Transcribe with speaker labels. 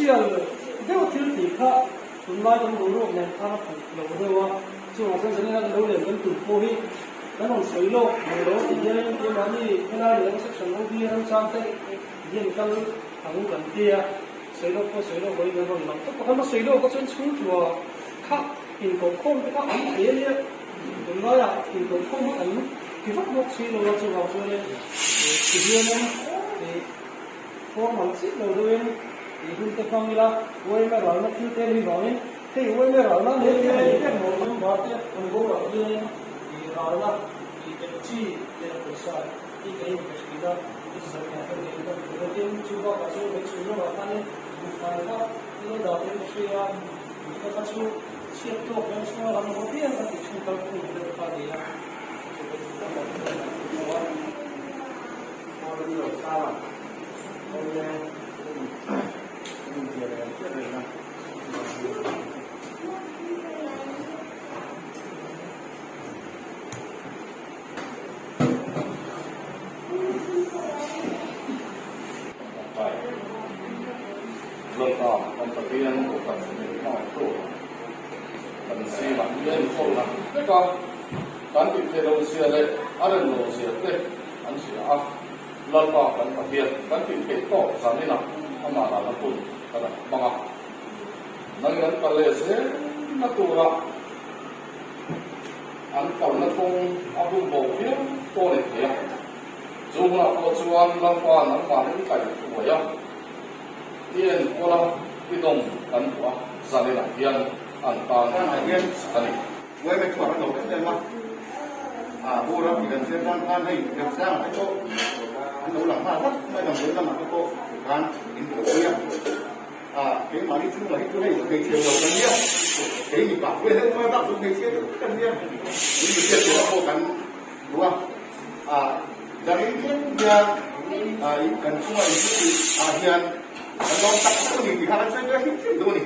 Speaker 1: social deu thil ti kha tunlai kan ro nen kha lo dewa chu ma san san na lo le kan tu po hi kan on soilo lo ti je ye mani kana le section lo bi ram cham te ye kan ang kan tia soilo boi na ron lang to kan ma soilo ko chen chu chua kha in ko khom ka an ye le tunlai ya in ko khom an ki fak mo chi lo chu wa chu le ti je ne formal sit lo doing ihun te kamila woi me ralna thi te li bawin te woi me ralna le ke mo mo ba te on go ra le I ralna I te chi te ko sa I ke ko skida I sa ka te ne ko te chu ba ka so me chu no ba ta ne bu fa ka no da te shi ya ko ka chu chi to ko so ra mo te ya ka chu ka ko te pa de ya
Speaker 2: Lần đó, ông tập viên của phần mình hỏi tổ phần si bản lên khổ lắm. Thế còn cán bị phê đầu xìa lệ, ở đây nổ xìa tê, anh xìa áp. Lần đó, cán tập viên, cán bị phê tổ ra nên nào, ông mà là phun, cái này bằng áp. Nâng ngân cả lệ xế, nó tù ra. Anh còn nó không áp dụng bộ phía, tô này thế. Dù là có chú anh lâm qua nắng qua những cảnh của nhau. Yên qua cái đồng cắn của gia đình Yên an toàn Yên anh
Speaker 3: với cái chuẩn nó đầu cái mà vô đó thì gần xem tan hay làm sao cái chỗ anh đấu làm pha rất mấy đồng với mà cái chỗ gan in của Yên cái mà đi chung là cái chỗ này cái chiều đầu cần nhé cái gì bảo vệ hết thôi bảo vệ cái chiều cần nhé những cái chiều nó vô cần đúng không dari dia cần không phải cái Hiền anh nói tắt cái gì thì hai anh sẽ cái gì đâu này